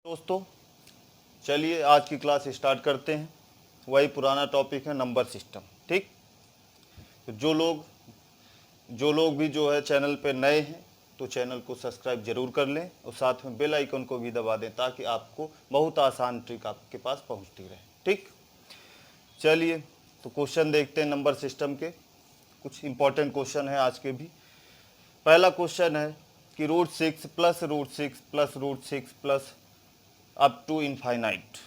दोस्तों चलिए आज की क्लास स्टार्ट करते हैं। वही पुराना टॉपिक है नंबर सिस्टम। ठीक, तो जो लोग भी जो है चैनल पे नए हैं तो चैनल को सब्सक्राइब जरूर कर लें और साथ में बेल आइकन को भी दबा दें ताकि आपको बहुत आसान ट्रिक आपके पास पहुंचती रहे। ठीक, चलिए तो क्वेश्चन देखते हैं नंबर सिस्टम के। कुछ इंपॉर्टेंट क्वेश्चन है आज के भी। पहला क्वेश्चन है कि √6 plus √6 plus √6 plus up to infinite,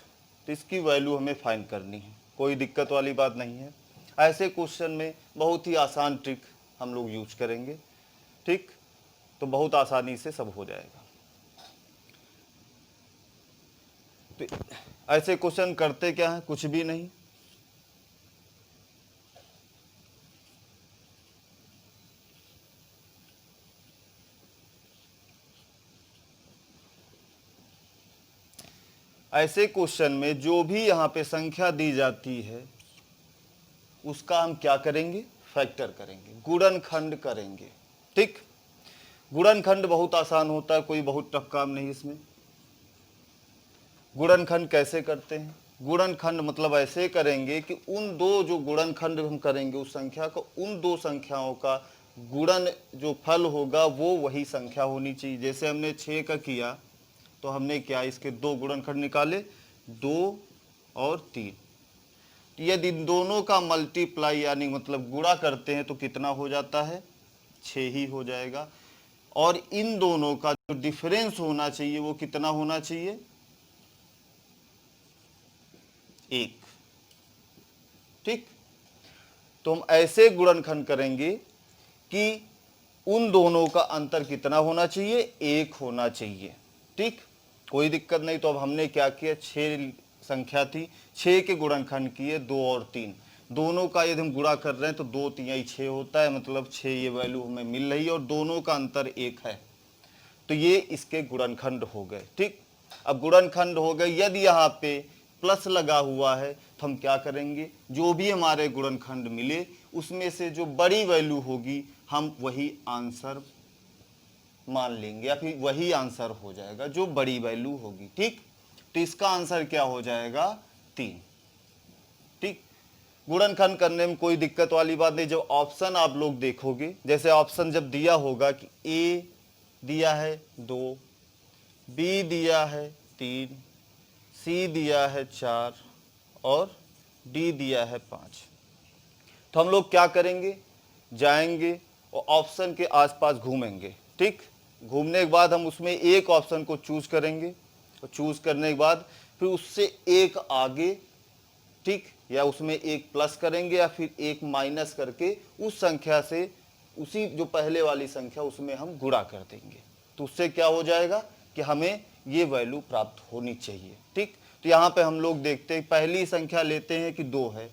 तो इसकी वैल्यू हमें फाइंड करनी है। कोई दिक्कत वाली बात नहीं है। ऐसे क्वेश्चन में बहुत ही आसान ट्रिक हम लोग यूज करेंगे। ठीक, तो बहुत आसानी से सब हो जाएगा। तो ऐसे क्वेश्चन करते क्या है, कुछ भी नहीं। ऐसे क्वेश्चन में जो भी यहाँ पे संख्या दी जाती है उसका हम क्या करेंगे, फैक्टर करेंगे, गुणनखंड करेंगे। ठीक, गुणनखंड बहुत आसान होता है, कोई बहुत टफ काम नहीं इसमें। गुणनखंड कैसे करते हैं? गुणनखंड मतलब ऐसे करेंगे कि उन दो जो गुणनखंड हम करेंगे उस संख्या का, उन दो संख्याओं का गुणन जो फल होगा वो वही संख्या होनी चाहिए। जैसे हमने 6 का किया तो हमने क्या, इसके दो गुणनखंड निकाले, 2 और 3। यदि इन दोनों का मल्टीप्लाई यानी मतलब गुणा करते हैं तो कितना हो जाता है, 6 ही हो जाएगा। और इन दोनों का जो डिफरेंस होना चाहिए वो कितना होना चाहिए, 1। ठीक, तो हम ऐसे गुणनखंड करेंगे कि उन दोनों का अंतर कितना होना चाहिए, 1 होना चाहिए। ठीक, कोई दिक्कत नहीं। तो अब हमने क्या किया, 6 संख्या थी, 6 के गुणनखंड किए 2 और 3। दोनों का यदि हम गुणा कर रहे हैं तो 2 3 6 होता है, मतलब 6 ये वैल्यू हमें मिल रही है और दोनों का अंतर 1 है। तो ये इसके गुणनखंड हो गए। ठीक, अब गुणनखंड हो गए। यदि यहाँ पे प्लस लगा हुआ है तो हम क्या करेंगे, जो भी हमारे गुणनखंड मिले उसमें से जो बड़ी वैल्यू होगी हम वही आंसर मान लेंगे या फिर वही आंसर हो जाएगा जो बड़ी वैल्यू होगी। ठीक, तो इसका आंसर क्या हो जाएगा, 3। ठीक, गुणनखंड करने में कोई दिक्कत वाली बात नहीं। जब ऑप्शन आप लोग देखोगे, जैसे ऑप्शन जब दिया होगा कि ए दिया है 2, बी दिया है 3, सी दिया है 4 और डी दिया है 5, तो हम लोग क्या करेंगे, जाएंगे और ऑप्शन के आसपास घूमेंगे। ठीक, घूमने के बाद हम उसमें एक ऑप्शन को चूज करेंगे और चूज करने के बाद फिर उससे एक आगे, ठीक, या उसमें एक प्लस करेंगे या फिर एक माइनस करके उस संख्या से उसी जो पहले वाली संख्या उसमें हम गुणा कर देंगे। तो उससे क्या हो जाएगा कि हमें ये वैल्यू प्राप्त होनी चाहिए। ठीक, तो यहाँ पे हम लोग देखते हैं, पहली संख्या लेते हैं कि 2 है।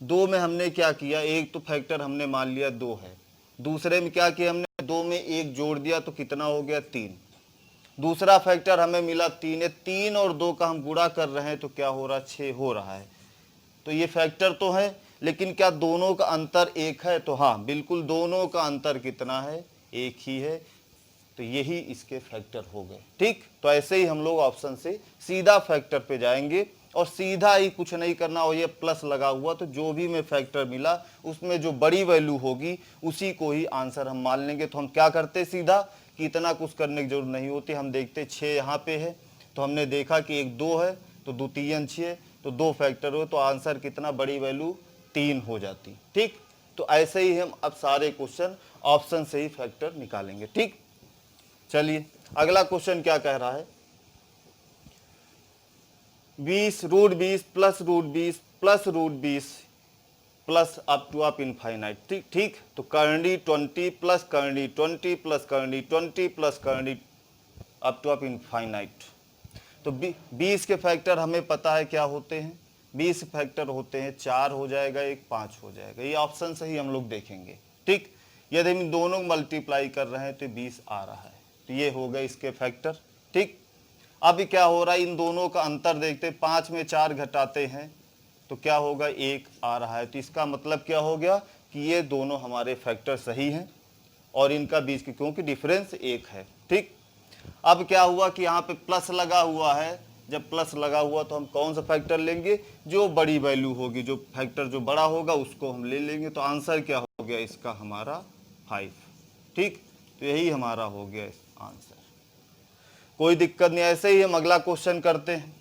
2 में हमने क्या किया, एक तो फैक्टर हमने मान लिया 2 है। दूसरे में क्या किया हमने, 2 में एक जोड़ दिया तो कितना हो गया, 3। दूसरा फैक्टर हमें मिला 3 है। 3 और 2 का हम गुणा कर रहे हैं तो क्या हो रहा है, 6 हो रहा है। तो ये फैक्टर तो है, लेकिन क्या दोनों का अंतर 1 है? तो हाँ, बिल्कुल दोनों का अंतर कितना है, 1 ही है। तो यही इसके फैक्टर हो गए। ठीक, तो ऐसे ही हम लोग ऑप्शन से सीधा फैक्टर पे जाएंगे और सीधा ही, कुछ नहीं करना। और ये प्लस लगा हुआ तो जो भी में फैक्टर मिला उसमें जो बड़ी वैल्यू होगी उसी को ही आंसर हम मान लेंगे। तो हम क्या करते सीधा, कि इतना कुछ करने की जरूरत नहीं होती। हम देखते 6 यहाँ पे है तो हमने देखा कि एक 2 है तो 2 3 6, तो 2 फैक्टर हो तो आंसर कितना, बड़ी वैल्यू 3 हो जाती। ठीक, तो ऐसे ही हम अब सारे क्वेश्चन ऑप्शन से ही फैक्टर निकालेंगे। ठीक, चलिए अगला क्वेश्चन क्या कह रहा है, 20 √20 plus √20 plus √20 plus up to आप इनफाइनाइट। ठीक, ठीक, तो करंडी 20 प्लस करंडी 20 प्लस करंडी 20 प्लस करंडी अप टू आप इनफाइनाइट। तो 20 के फैक्टर हमें पता है क्या होते हैं, 20 फैक्टर होते हैं 4 हो जाएगा, एक 5 हो जाएगा। ये ऑप्शन से ही हम लोग देखेंगे। ठीक, यदि हम दोनों मल्टीप्लाई कर रहे हैं तो 20 आ रहा है, तो ये हो गए इसके फैक्टर। ठीक, अब क्या हो रहा है, इन दोनों का अंतर देखते, 5 में 4 घटाते हैं तो क्या होगा, 1 आ रहा है। तो इसका मतलब क्या हो गया कि ये दोनों हमारे फैक्टर सही हैं और इनका बीच की, क्योंकि डिफरेंस 1 है। ठीक, अब क्या हुआ कि यहाँ पे प्लस लगा हुआ है, जब प्लस लगा हुआ तो हम कौन सा फैक्टर लेंगे, जो बड़ी वैल्यू होगी, जो फैक्टर जो बड़ा होगा उसको हम ले लेंगे। तो आंसर क्या हो गया इसका हमारा 5। ठीक, तो यही हमारा हो गया आंसर। कोई दिक्कत नहीं, ऐसे ही हम अगला क्वेश्चन करते हैं।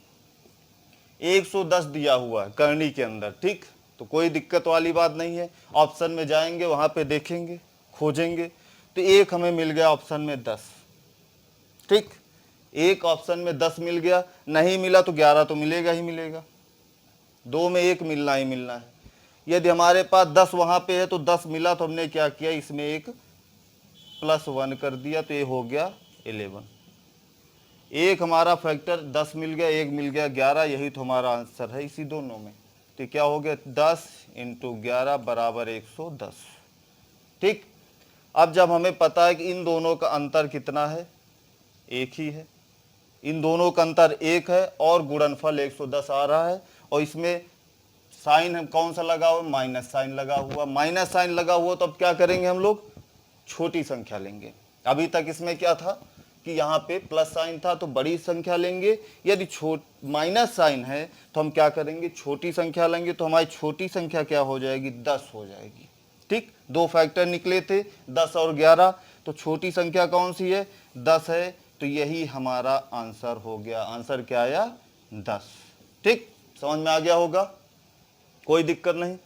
110 दिया हुआ है करनी के अंदर, ठीक, तो कोई दिक्कत वाली बात नहीं है। ऑप्शन में जाएंगे, वहां पे देखेंगे, खोजेंगे, तो एक हमें मिल गया ऑप्शन में 10। ठीक, एक ऑप्शन में 10 मिल गया, नहीं मिला तो 11 तो मिलेगा ही मिलेगा, 2 में 1 मिलना ही मिलना है। यदि हमारे पास 10 वहां पे है तो 10 मिला, तो हमने क्या किया, इसमें एक +1 कर दिया, तो ये हो गया 11। एक हमारा फैक्टर 10 मिल गया, एक मिल गया 11, यही तो हमारा आंसर है इसी दोनों में। तो क्या हो गया, 10 × 11 = 110। ठीक, अब जब हमें पता है कि इन दोनों का अंतर कितना है, एक ही है, इन दोनों का अंतर 1 है और गुणनफल 110 आ रहा है, और इसमें साइन हम कौन सा लगा हुआ, माइनस साइन लगा हुआ। माइनस साइन लगा हुआ तो अब क्या करेंगे हम लोग, छोटी संख्या लेंगे। अभी तक इसमें क्या था कि यहाँ पे प्लस साइन था तो बड़ी संख्या लेंगे, यदि माइनस साइन है तो हम क्या करेंगे, छोटी संख्या लेंगे। तो हमारी छोटी संख्या क्या हो जाएगी, 10 हो जाएगी। ठीक, दो फैक्टर निकले थे 10 और 11, तो छोटी संख्या कौन सी है, 10 है, तो यही हमारा आंसर हो गया। आंसर क्या आया, 10। ठीक, समझ में आ गया होगा, कोई दिक्कत नहीं।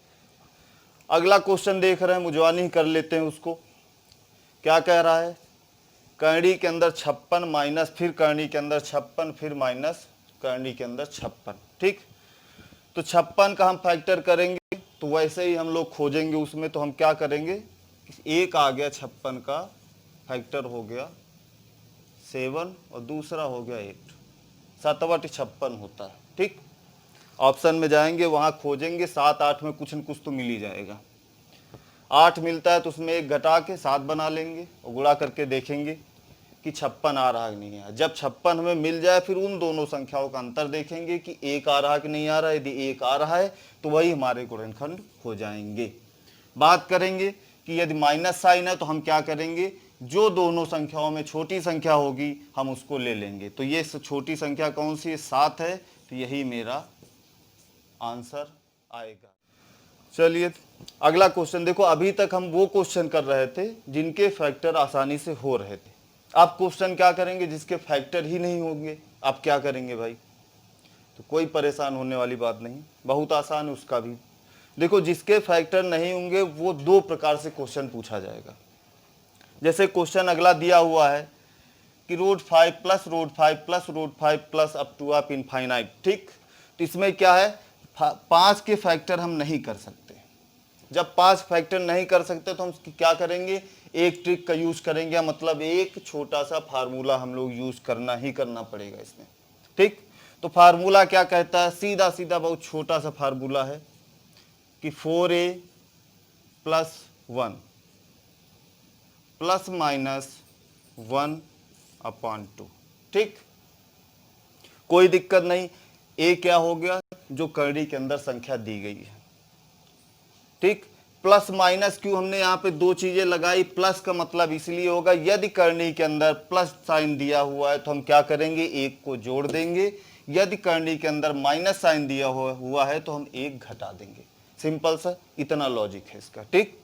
अगला क्वेश्चन देख रहे हैं, मुजवानी ही कर लेते हैं उसको। क्या कह रहा है, करनी के अंदर 56 माइनस, फिर करनी के अंदर 56, फिर माइनस करनी के अंदर 56। ठीक, तो 56 का हम फैक्टर करेंगे, तो वैसे ही हम लोग खोजेंगे उसमें। तो हम क्या करेंगे, एक आ गया 56 का फैक्टर हो गया 7 और दूसरा हो गया 8, 7 × 56 होता है। ठीक, ऑप्शन में जाएंगे, वहां खोजेंगे, 7 8 में कुछ न कुछ तो मिल ही जाएगा। 8 मिलता है तो उसमें एक घटा के 7 बना लेंगे और गुणा करके देखेंगे कि 56 आ रहा है कि नहीं है। जब 56 हमें मिल जाए, फिर उन दोनों संख्याओं का अंतर देखेंगे कि 1 आ रहा है कि नहीं आ रहा है। यदि 1 आ रहा है तो वही हमारे गुणनखंड हो जाएंगे। बात करेंगे कि यदि माइनस साइन है तो हम क्या करेंगे, जो दोनों संख्याओं में छोटी संख्या होगी हम उसको ले लेंगे। तो ये छोटी संख्या कौन सी है, 7 है, तो यही मेरा आंसर आएगा। चलिए अगला क्वेश्चन देखो। अभी तक हम वो क्वेश्चन कर रहे थे जिनके फैक्टर आसानी से हो रहे थे। आप क्वेश्चन क्या करेंगे, जिसके फैक्टर ही नहीं होंगे, आप क्या करेंगे भाई। तो कोई परेशान होने वाली बात नहीं, बहुत आसान है उसका भी। देखो, जिसके फैक्टर नहीं होंगे वो 2 प्रकार से क्वेश्चन पूछा जाएगा। जैसे क्वेश्चन अगला दिया हुआ है कि √5 + √5 + √5 + अप टू आप इनफाइनाइट। ठीक, तो इसमें क्या है, 5 के फैक्टर हम नहीं कर सकते। जब 5 फैक्टर नहीं कर सकते तो हम क्या करेंगे, एक ट्रिक का यूज करेंगे, मतलब एक छोटा सा फार्मूला हम लोग यूज करना ही करना पड़ेगा इसमें। ठीक, तो फार्मूला क्या कहता है, सीधा सीधा बहुत छोटा सा फार्मूला है कि 4a + 1 ± 1/2। ठीक, कोई दिक्कत नहीं। ए क्या हो गया, जो करनी के अंदर संख्या दी गई है। ठीक, प्लस माइनस क्यों हमने यहाँ पे 2 चीजें लगाई, प्लस का मतलब इसलिए होगा यदि करनी के अंदर प्लस साइन दिया हुआ है तो हम क्या करेंगे, एक को जोड़ देंगे। यदि करनी के अंदर माइनस साइन दिया हुआ है तो हम एक घटा देंगे। सिंपल सा इतना लॉजिक है इसका। ठीक,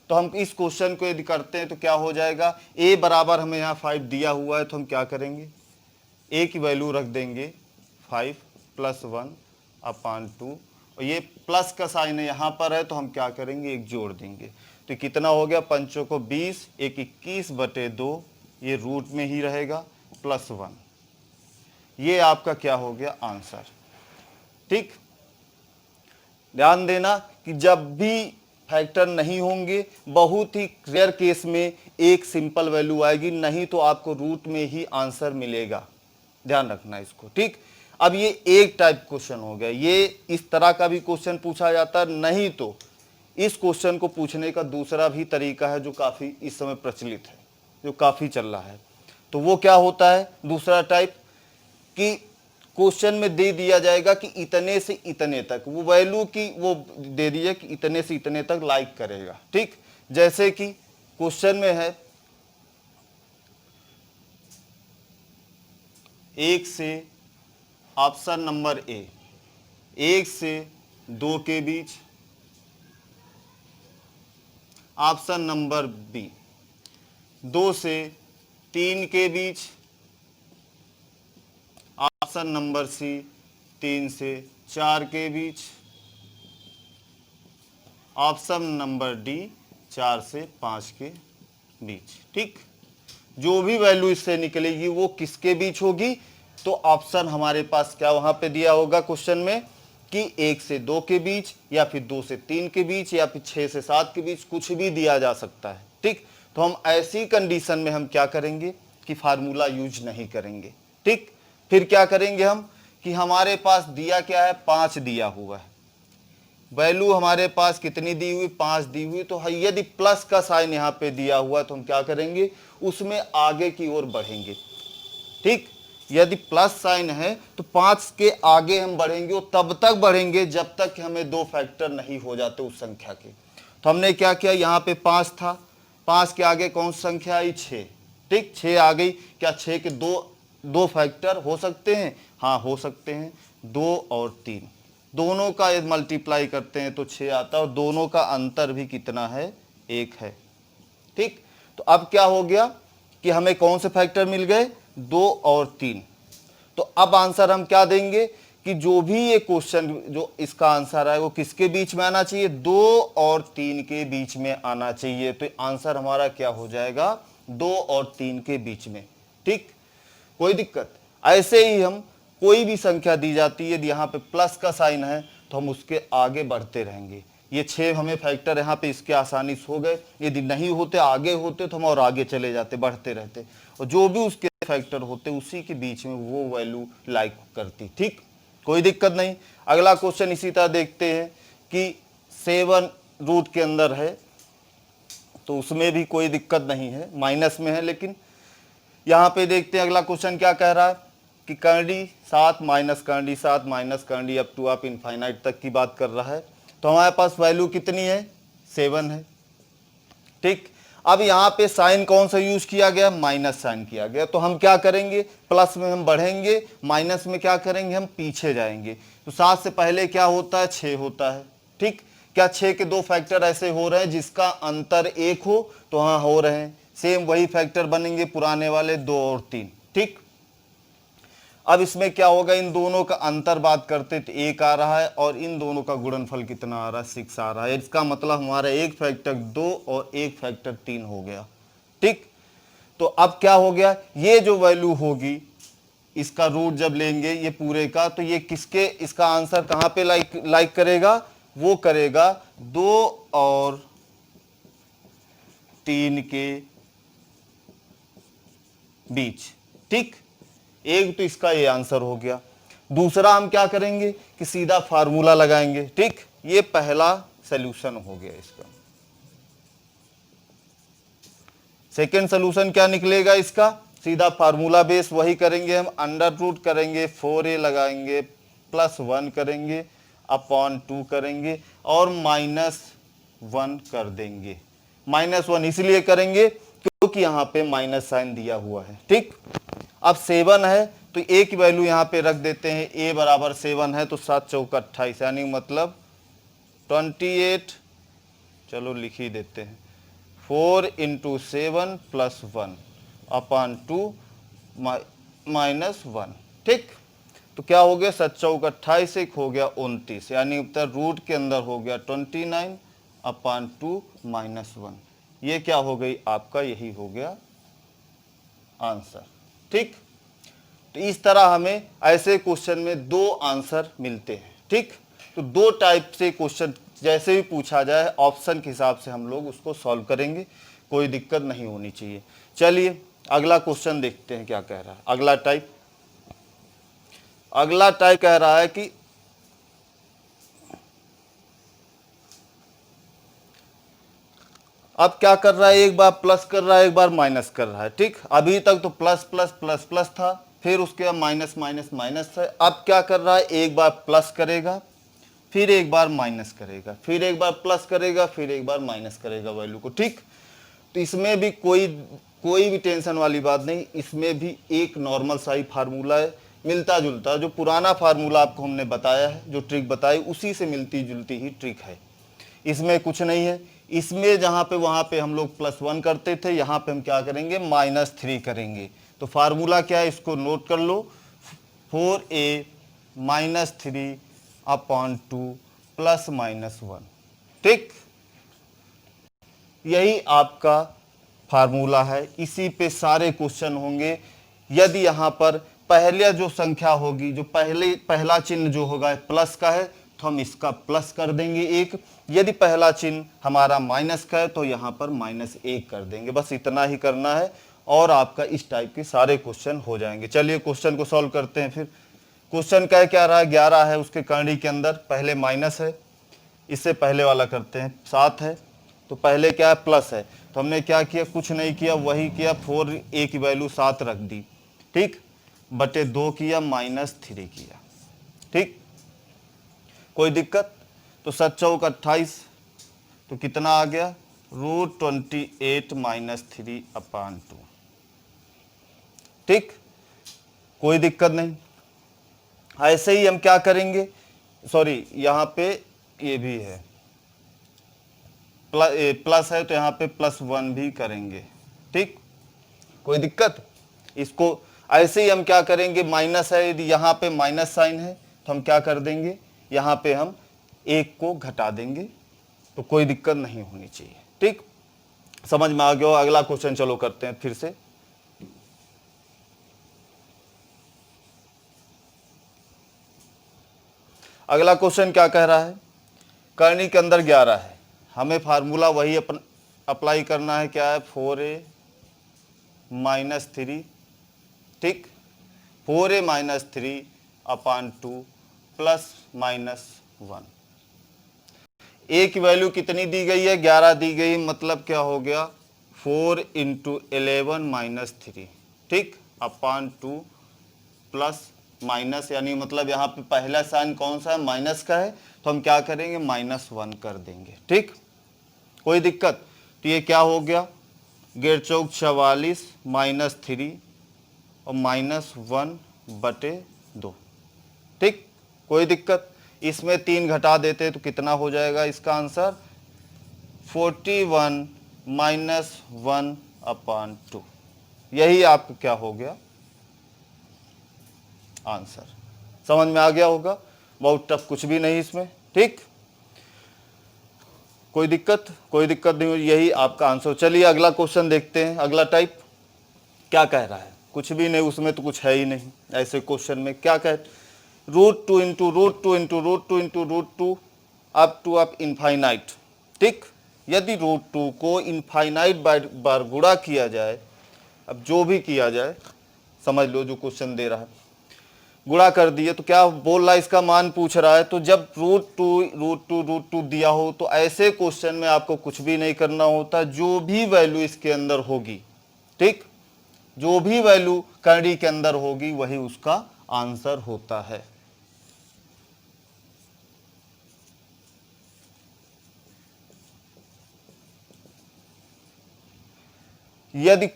तो हम इस क्वेश्चन को यदि करते हैं तो क्या हो जाएगा, a बराबर हमें यहाँ 5 दिया हुआ है तो हम क्या करेंगे, a की वैल्यू रख देंगे 5 + 1/2, और ये प्लस का साइन है यहाँ पर है तो हम क्या करेंगे, एक जोड़ देंगे। तो कितना हो गया, 5 को 20, 1 21/2, ये रूट में ही रहेगा +1। ये आपका क्या हो गया आंसर। ठीक, ध्यान देना कि जब भी फैक्टर नहीं होंगे, बहुत ही रेयर केस में एक सिंपल वैल्यू आएगी, नहीं तो आपको रूट में ही आंसर मिलेगा। ध्यान रखना इसको। ठीक, अब ये एक टाइप क्वेश्चन हो गया, ये इस तरह का भी क्वेश्चन पूछा जाता है। नहीं तो इस क्वेश्चन को पूछने का दूसरा भी तरीका है जो काफ़ी इस समय प्रचलित है, जो काफ़ी चल रहा है। तो वो क्या होता है, दूसरा टाइप, कि क्वेश्चन में दे दिया जाएगा कि इतने से इतने तक वो वैल्यू की वो दे दिया कि इतने से इतने तक लाइक करेगा। ठीक, जैसे कि क्वेश्चन में है 1 से ऑप्शन नंबर ए 1 से 2 के बीच, ऑप्शन नंबर बी 2 से 3 के बीच, ऑप्शन नंबर सी 3 से 4 के बीच, ऑप्शन नंबर डी 4 से 5 के बीच। ठीक, जो भी वैल्यू इससे निकलेगी वो किसके बीच होगी? तो ऑप्शन हमारे पास क्या वहां पे दिया होगा क्वेश्चन में कि 1 से 2 के बीच, या फिर 2 से 3 के बीच, या फिर 6 से 7 के बीच, कुछ भी दिया जा सकता है। ठीक, तो हम ऐसी कंडीशन में हम क्या करेंगे कि फार्मूला यूज नहीं करेंगे। ठीक, फिर क्या करेंगे हम कि हमारे पास दिया क्या है, 5 दिया हुआ है, वैल्यू हमारे पास कितनी दी हुई, 5 दी हुई। तो यदि प्लस का साइन यहाँ पे दिया हुआ है तो हम क्या करेंगे, उसमें आगे की ओर बढ़ेंगे। ठीक, यदि प्लस साइन है तो 5 के आगे हम बढ़ेंगे, और तब तक बढ़ेंगे जब तक हमें 2 फैक्टर नहीं हो जाते उस संख्या के। तो हमने क्या किया, यहाँ पे 5 था, 5 के आगे कौन सी संख्या आई, 6। ठीक, 6 आ गई। क्या 6 के दो फैक्टर हो सकते हैं? हाँ, हो सकते हैं। 2 और 3 दोनों का यदि मल्टीप्लाई करते हैं तो 6 आता है, और दोनों का अंतर भी कितना है, 1 है। ठीक, तो अब क्या हो गया कि हमें कौन से फैक्टर मिल गए, 2 और 3। तो अब आंसर हम क्या देंगे कि जो भी ये क्वेश्चन, जो इसका आंसर है वो किसके बीच में आना चाहिए, 2 और 3 के बीच में आना चाहिए। तो आंसर हमारा क्या हो जाएगा, 2 और 3 के बीच में। ठीक, कोई दिक्कत? ऐसे ही हम कोई भी संख्या दी जाती है, यदि यहाँ पे प्लस का साइन है तो हम उसके आगे बढ़ते रहेंगे। ये 6 हमें फैक्टर यहाँ पे इसके आसानी से हो गए, यदि नहीं होते, आगे होते तो हम और आगे चले जाते, बढ़ते रहते, और जो भी उसके फैक्टर होते उसी के बीच में वो वैल्यू लाइक करती। ठीक, कोई दिक्कत नहीं। अगला क्वेश्चन इसी तरह देखते हैं कि 7 रूट के अंदर है, तो उसमें भी कोई दिक्कत नहीं है, माइनस में है। लेकिन यहाँ पे देखते हैं अगला क्वेश्चन क्या कह रहा है कि करंडी 7 माइनस करंडी 7 माइनस करंडी अप टू आप इनफाइनाइट तक की बात कर रहा है। तो हमारे पास वैल्यू कितनी है, 7 है। ठीक, अब यहाँ पे साइन कौन सा यूज किया गया, माइनस साइन किया गया। तो हम क्या करेंगे, प्लस में हम बढ़ेंगे, माइनस में क्या करेंगे, हम पीछे जाएंगे। तो 7 से पहले क्या होता है, 6 होता है। ठीक, क्या 6 के 2 फैक्टर ऐसे हो रहे हैं जिसका अंतर 1 हो, तो हाँ हो रहे हैं। सेम वही फैक्टर बनेंगे पुराने वाले, 2 और 3। ठीक, अब इसमें क्या होगा, इन दोनों का अंतर बात करते तो 1 आ रहा है, और इन दोनों का गुणनफल कितना आ रहा है, 6 आ रहा है। इसका मतलब हमारा एक फैक्टर 2 और एक फैक्टर 3 हो गया। ठीक, तो अब क्या हो गया, ये जो वैल्यू होगी इसका रूट जब लेंगे ये पूरे का, तो ये किसके, इसका आंसर कहाँ पे लाइक करेगा, वो करेगा 2 और 3 के बीच। ठीक, एक तो इसका ये आंसर हो गया। दूसरा हम क्या करेंगे कि सीधा फार्मूला लगाएंगे। ठीक, ये पहला सॉल्यूशन हो गया इसका। सेकेंड सॉल्यूशन क्या निकलेगा इसका, सीधा फार्मूला बेस वही करेंगे हम, अंडर रूट करेंगे, 4a लगाएंगे, +1 करेंगे, अपॉन 2 करेंगे, और -1 कर देंगे। -1 इसलिए करेंगे क्योंकि यहाँ पे माइनस साइन दिया हुआ है। ठीक, अब 7 है तो a की वैल्यू यहाँ पे रख देते हैं, a बराबर 7 है तो 7 चौका 28, यानी मतलब 28, चलो लिख ही देते हैं, 4 × 7 + 1 अपॉन 2 -1। ठीक, तो क्या हो गया, 7 चौका 28, एक हो गया 29, यानी उत्तर रूट के अंदर हो गया 29 अपॉन 2 -1। ये क्या हो गई आपका, यही हो गया आंसर। ठीक, तो इस तरह हमें ऐसे क्वेश्चन में 2 आंसर मिलते हैं। ठीक, तो 2 टाइप से क्वेश्चन जैसे भी पूछा जाए ऑप्शन के हिसाब से हम लोग उसको सॉल्व करेंगे, कोई दिक्कत नहीं होनी चाहिए। चलिए अगला क्वेश्चन देखते हैं क्या कह रहा है। अगला टाइप कह रहा है कि अब क्या कर रहा है, एक बार प्लस कर रहा है, एक बार माइनस कर रहा है। ठीक, अभी तक तो प्लस प्लस प्लस प्लस था, फिर उसके बाद माइनस माइनस माइनस था। अब क्या कर रहा है, एक बार प्लस करेगा, फिर एक बार माइनस करेगा, फिर एक बार प्लस करेगा, फिर एक बार माइनस करेगा वैल्यू को। ठीक, तो इसमें भी कोई कोई भी टेंशन वाली बात नहीं, इसमें भी एक नॉर्मल सा ही फार्मूला है, मिलता जुलता, जो पुराना फार्मूला आपको हमने बताया है, जो ट्रिक बताई उसी से मिलती जुलती ही ट्रिक है, इसमें कुछ नहीं है। इसमें जहाँ पे वहाँ पे हम लोग +1 करते थे, यहाँ पे हम क्या करेंगे -3 करेंगे। तो फार्मूला क्या है, इसको नोट कर लो, 4a - 3/2 +-1। ठीक, यही आपका फार्मूला है, इसी पे सारे क्वेश्चन होंगे। यदि यहाँ पर पहले जो संख्या होगी, जो पहला चिन्ह जो होगा प्लस का है तो हम इसका प्लस कर देंगे 1, यदि पहला चिन्ह हमारा माइनस का है तो यहाँ पर -1 कर देंगे। बस इतना ही करना है और आपका इस टाइप के सारे क्वेश्चन हो जाएंगे। चलिए क्वेश्चन को सॉल्व करते हैं। फिर क्वेश्चन क्या रहा है, 11 है, उसके करनी के अंदर पहले माइनस है, इससे पहले वाला करते हैं, 7 है, तो पहले क्या है प्लस है, तो हमने क्या किया, कुछ नहीं किया, वही किया, 4a की वैल्यू 7 रख दी, ठीक, बटे 2 किया, -3 किया, ठीक, कोई दिक्कत। तो 7 चौक 28, तो कितना आ गया, √28 - 3/2, ठीक, कोई दिक्कत नहीं। ऐसे ही हम क्या करेंगे, सॉरी यहाँ पे ये भी है, प्लस है तो यहाँ पे +1 भी करेंगे, ठीक, कोई दिक्कत। इसको ऐसे ही हम क्या करेंगे, माइनस है, यदि यहाँ पे माइनस साइन है तो हम क्या कर देंगे, यहाँ पे हम 1 को घटा देंगे, तो कोई दिक्कत नहीं होनी चाहिए, ठीक, समझ में आ गया हो। अगला क्वेश्चन चलो करते हैं फिर से। अगला क्वेश्चन क्या कह रहा है, करनी के अंदर 11 है, हमें फार्मूला वही अप्लाई करना है, क्या है, 4a - 3, ठीक, 4a - 3/2 +-1। a की वैल्यू कितनी दी गई है, 11 दी गई, मतलब क्या हो गया, 4 × 11 - 3, ठीक, /2 प्लस माइनस, यानी मतलब यहाँ पे पहला साइन कौन सा है, माइनस का है, तो हम क्या करेंगे, -1 कर देंगे, ठीक, कोई दिक्कत। तो ये क्या हो गया, 11 चौक 44 -3 और -1/2, ठीक, कोई दिक्कत। इसमें 3 घटा देते तो कितना हो जाएगा इसका आंसर, 41 - 1/2, यही आपको क्या हो गया आंसर। समझ में आ गया होगा, बहुत टफ कुछ भी नहीं इसमें, ठीक, कोई दिक्कत नहीं हुई, यही आपका आंसर। चलिए अगला क्वेश्चन देखते हैं। अगला टाइप क्या कह रहा है, कुछ भी नहीं, उसमें तो कुछ है ही नहीं। ऐसे क्वेश्चन में क्या कह, √2 × √2 × √2 × √2 अप टू इनफाइनाइट, ठीक, यदि √2 को इनफाइनाइट बार गुणा किया जाए, अब जो भी किया जाए समझ लो, जो क्वेश्चन दे रहा है, गुणा कर दिए तो क्या बोल रहा है, इसका मान पूछ रहा है। तो जब √2 दिया हो तो ऐसे क्वेश्चन में आपको कुछ भी नहीं करना होता, जो भी वैल्यू इसके अंदर होगी, ठीक, जो भी वैल्यू करनी के अंदर होगी वही उसका आंसर होता है। यदि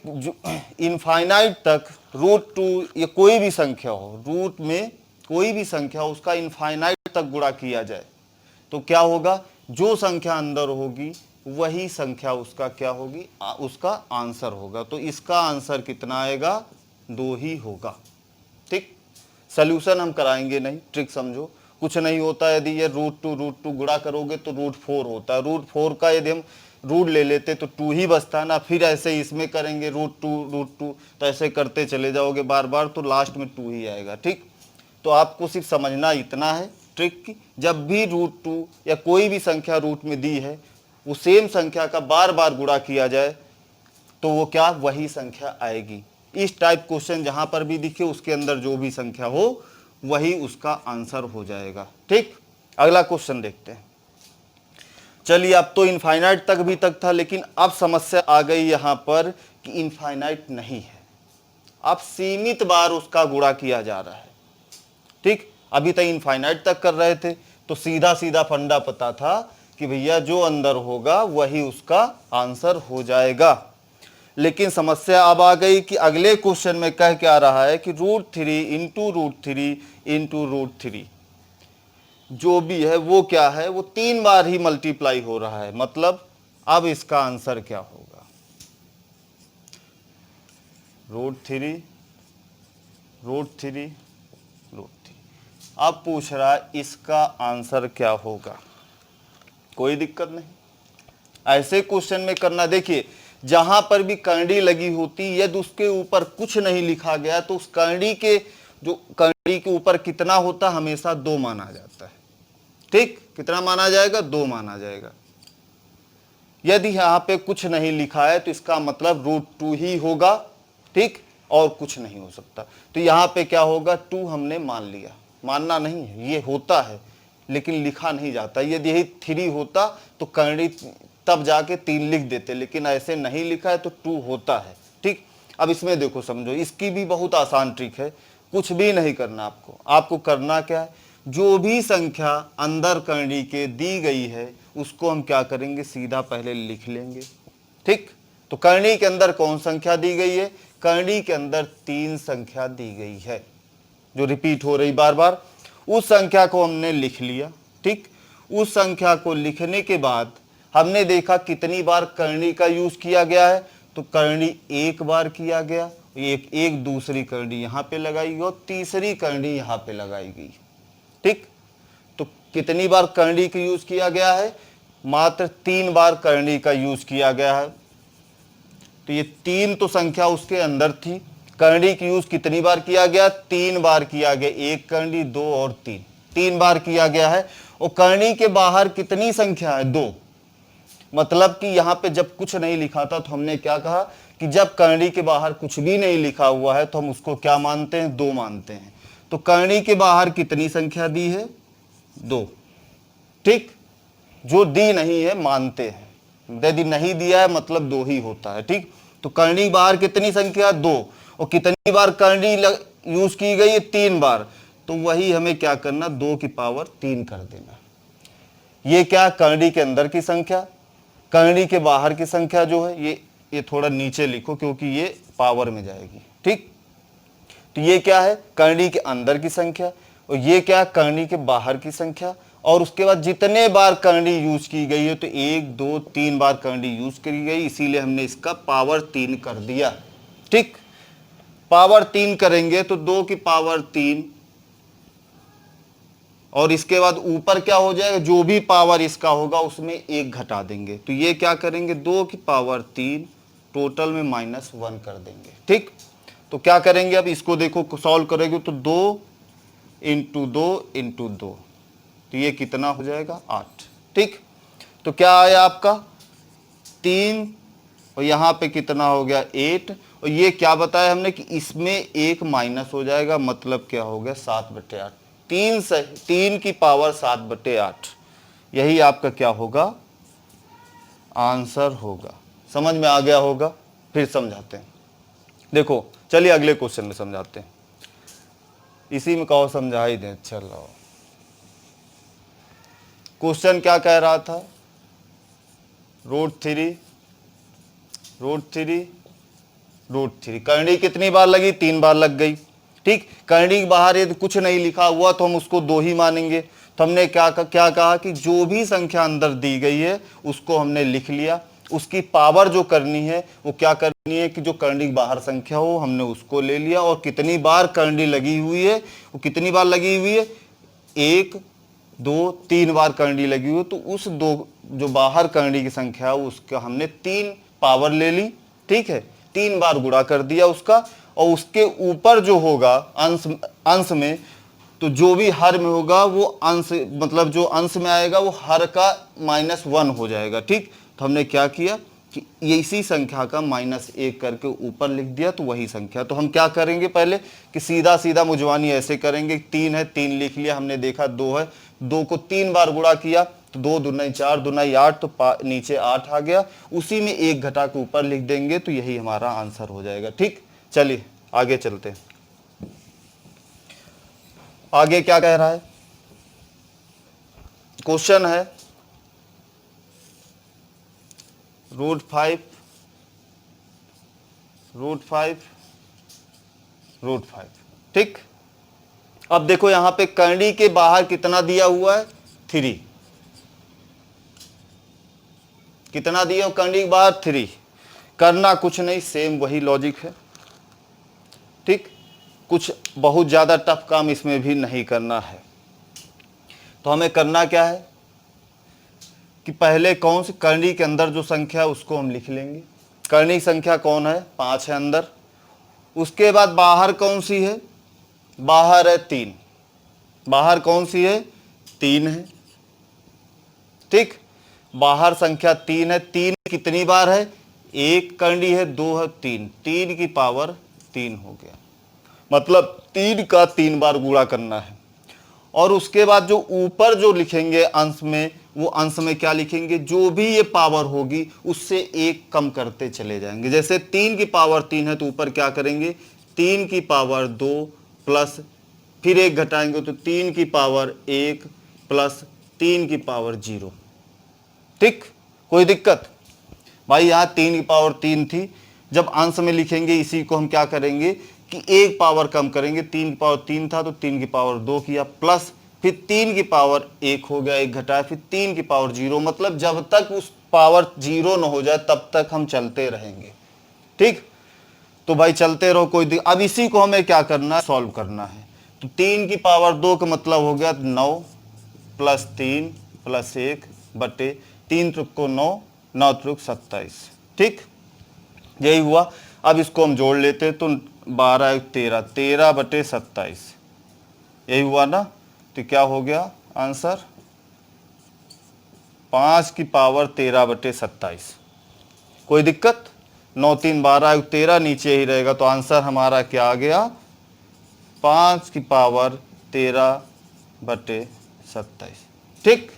इनफाइनाइट तक √2 या कोई भी संख्या हो, रूट में कोई भी संख्या हो, उसका इनफाइनाइट तक गुणा किया जाए तो क्या होगा, जो संख्या अंदर होगी वही संख्या उसका क्या होगी, उसका आंसर होगा। तो इसका आंसर कितना आएगा, 2 ही होगा, ठीक, सॉल्यूशन हम कराएंगे नहीं, ट्रिक समझो, कुछ नहीं होता। यदि ये √2 गुणा करोगे तो √4 होता है, √4 का यदि हम रूट ले लेते तो 2 ही बचता ना, फिर ऐसे ही इसमें करेंगे √2 तो ऐसे करते चले जाओगे बार बार, तो लास्ट में 2 ही आएगा, ठीक। तो आपको सिर्फ समझना इतना है ट्रिक की, जब भी √2 या कोई भी संख्या रूट में दी है, वो सेम संख्या का बार बार गुणा किया जाए तो वो क्या, वही संख्या आएगी। इस टाइप क्वेश्चन जहां पर भी दिखे उसके अंदर जो भी संख्या हो वही उसका आंसर हो जाएगा, ठीक। अगला क्वेश्चन देखते हैं। चलिए अब तो इनफाइनाइट तक भी तक था, लेकिन अब समस्या आ गई यहां पर कि इनफाइनाइट नहीं है, अब सीमित बार उसका गुणा किया जा रहा है, ठीक। अभी तक इनफाइनाइट तक कर रहे थे तो सीधा सीधा फंडा पता था कि भैया जो अंदर होगा वही उसका आंसर हो जाएगा। लेकिन समस्या अब आ गई कि अगले क्वेश्चन में कह क्या रहा है कि √3 इंटू √3 इंटू √3 जो भी है वो क्या है, वो 3 बार ही मल्टीप्लाई हो रहा है। मतलब अब इसका आंसर क्या होगा, √3 √3 √3। अब पूछ रहा है इसका आंसर क्या होगा। कोई दिक्कत नहीं, ऐसे क्वेश्चन में करना। देखिए जहां पर भी करंडी लगी होती, यदि उसके ऊपर कुछ नहीं लिखा गया तो उस करंडी के जो करंडी के ऊपर कितना होता, हमेशा 2 माना जाता है। ठीक, कितना माना जाएगा, 2 माना जाएगा। यदि यहाँ पे कुछ नहीं लिखा है तो इसका मतलब √2 ही होगा। ठीक, और कुछ नहीं हो सकता। तो यहाँ पे क्या होगा, 2 हमने मान लिया। मानना नहीं है, ये होता है लेकिन लिखा नहीं जाता। यदि यही 3 होता तो करंडी तब जाके 3 लिख देते, लेकिन ऐसे नहीं लिखा है तो 2 होता है। ठीक, अब इसमें देखो समझो, इसकी भी बहुत आसान ट्रिक है। कुछ भी नहीं करना आपको करना क्या है, जो भी संख्या अंदर करंडी के दी गई है उसको हम क्या करेंगे, सीधा पहले लिख लेंगे। ठीक, तो करंडी के अंदर कौन संख्या दी गई है, करंडी के अंदर 3 संख्या दी गई है जो रिपीट हो रही बार बार। उस संख्या को हमने लिख लिया। ठीक, उस संख्या को लिखने के बाद हमने देखा कितनी बार करंडी का यूज किया गया है, तो करंडी 1 बार किया गया, एक दूसरी करंडी यहाँ पे लगाई गई और तीसरी करंडी यहाँ पे लगाई गई। ठीक, तो कितनी बार करंडी का यूज किया गया है, मात्र 3 बार करंडी का यूज किया गया है। तो ये 3 तो संख्या उसके अंदर थी। करंडी की यूज कितनी बार किया गया, 3 बार किया गया। 1 करंडी, 2 और 3, 3 बार किया गया है। और करंडी के बाहर कितनी संख्या है, 2। मतलब कि यहाँ पे जब कुछ नहीं लिखा था तो हमने क्या कहा कि जब करंडी के बाहर कुछ भी नहीं लिखा हुआ है तो हम उसको क्या मानते हैं, 2 मानते हैं। तो करंडी के बाहर कितनी संख्या दी है, 2। ठीक, जो दी नहीं है मानते हैं, यदि नहीं दिया है मतलब 2 ही होता है। ठीक, तो करंडी बाहर कितनी संख्या, 2। और कितनी बार करंडी यूज की गई है, 3 बार। तो वही हमें क्या करना, 2 की पावर 3 कर देना। ये क्या, करंडी के अंदर की संख्या, करंडी के बाहर की संख्या जो है ये थोड़ा नीचे लिखो क्योंकि ये पावर में जाएगी। ठीक, तो ये क्या है, करंडी के अंदर की संख्या, और ये क्या, करंडी के बाहर की संख्या। और उसके बाद जितने बार करंडी यूज की गई है, तो 1 2 3 बार करंडी यूज करी गई, इसीलिए हमने इसका पावर 3 कर दिया। ठीक, पावर 3 करेंगे तो 2 की पावर 3, और इसके बाद ऊपर क्या हो जाएगा, जो भी पावर इसका होगा उसमें 1 घटा देंगे। तो ये क्या करेंगे, 2 की पावर 3 टोटल में -1 कर देंगे। ठीक, तो क्या करेंगे, अब इसको देखो सॉल्व करेंगे तो 2 इंटू 2 इंटू 2, तो ये कितना हो जाएगा, 8। ठीक, तो क्या आया आपका 3, और यहाँ पे कितना हो गया 8। और ये क्या बताया हमने कि इसमें 1 माइनस हो जाएगा, मतलब क्या हो गया 7/8। 3 की पावर 7/8, यही आपका क्या होगा, आंसर होगा। समझ में आ गया होगा, फिर समझाते हैं। देखो चलिए अगले क्वेश्चन में समझाते हैं। इसी में कहो समझा ही दें, चलो। क्वेश्चन क्या कह रहा था, √3 करंडी कितनी बार लगी, 3 बार लग गई। ठीक, करंडी के बाहर यदि कुछ नहीं लिखा हुआ तो हम उसको 2 ही मानेंगे। तो हमने क्या कहा कि जो भी संख्या अंदर दी गई है उसको हमने लिख लिया। उसकी पावर जो करनी है वो क्या करनी है कि जो करंडी के बाहर संख्या हो हमने उसको ले लिया, और कितनी बार करंडी लगी हुई है, वो कितनी बार लगी हुई है, 1 2 3 बार करंडी लगी हुई, तो उस 2 जो बाहर करंडी की संख्या है उसका हमने 3 पावर ले ली। ठीक है, 3 बार गुणा कर दिया उसका, और उसके ऊपर जो होगा अंश में, तो जो भी हर में होगा वो अंश, मतलब जो अंश में आएगा वो हर का -1 हो जाएगा। ठीक, तो हमने क्या किया कि ये इसी संख्या का -1 करके ऊपर लिख दिया, तो वही संख्या। तो हम क्या करेंगे पहले कि सीधा मुजवानी ऐसे करेंगे, 3 है 3 लिख लिया, हमने देखा 2 है, 2 को 3 बार गुणा किया तो 2 दूना 4 दूना 8, तो नीचे 8 आ गया, उसी में 1 घटा के ऊपर लिख देंगे, तो यही हमारा आंसर हो जाएगा। ठीक, चलिए आगे चलते हैं। आगे क्या कह रहा है, क्वेश्चन है √5 √5 ठीक। अब देखो यहां पे करनी के बाहर कितना दिया हुआ है 3, कितना दिया करनी के बाहर 3। करना कुछ नहीं, सेम वही लॉजिक है ठीक। कुछ बहुत ज़्यादा टफ काम इसमें भी नहीं करना है। तो हमें करना क्या है कि पहले कौन सी करनी के अंदर जो संख्या है उसको हम लिख लेंगे। करनी की संख्या कौन है 5 है अंदर। उसके बाद बाहर कौन सी है, बाहर है 3। बाहर कौन सी है 3 है ठीक। बाहर संख्या 3 है। 3 कितनी बार है, एक करनी है, 2 है, 3, 3 की पावर 3 हो गया। मतलब 3 का 3 बार गुणा करना है। और उसके बाद जो ऊपर जो लिखेंगे अंश में, वो अंश में क्या लिखेंगे, जो भी ये पावर होगी उससे एक कम करते चले जाएंगे। जैसे 3 की पावर 3 है तो ऊपर क्या करेंगे 3 की पावर 2 प्लस फिर 1 घटाएंगे तो 3 की पावर 1 प्लस 3 की पावर 0 ठीक। कोई दिक्कत भाई, यहाँ 3 की पावर 3 थी। जब अंश में लिखेंगे इसी को हम क्या करेंगे कि एक पावर कम करेंगे। 3 की पावर 3 था तो 3 की पावर 2 किया प्लस फिर 3 की पावर 1 हो गया, 1 घटाया, फिर 3 की पावर 0। मतलब जब तक उस पावर 0 न हो जाए तब तक हम चलते रहेंगे ठीक। तो भाई चलते रहो, कोई दिक्कत। अब इसी को हमें क्या करना है, सॉल्व करना है। तो 3 की पावर 2 का मतलब हो गया 9 प्लस 3 प्लस 1 बटे 3 त्रिक को 9, 9 त्रिक 27 ठीक। यही हुआ। अब इसको हम जोड़ लेते हैं तो 12 13, 13 बटे 27 यही हुआ ना। तो क्या हो गया आंसर 5 की पावर 13 बटे 27। कोई दिक्कत, 9 3 12 13 नीचे ही रहेगा। तो आंसर हमारा क्या आ गया 5 की पावर 13 बटे 27 ठीक।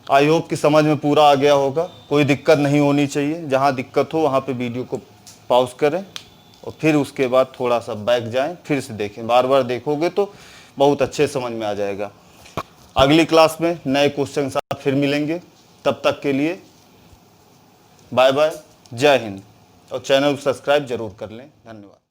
आई होप कि समझ में पूरा आ गया होगा, कोई दिक्कत नहीं होनी चाहिए। जहाँ दिक्कत हो वहाँ पे वीडियो को पॉज करें और फिर उसके बाद थोड़ा सा बैक जाएं, फिर से देखें। बार बार देखोगे तो बहुत अच्छे समझ में आ जाएगा। अगली क्लास में नए क्वेश्चन के साथ फिर मिलेंगे। तब तक के लिए बाय बाय, जय हिंद। और चैनल को सब्सक्राइब जरूर कर लें। धन्यवाद।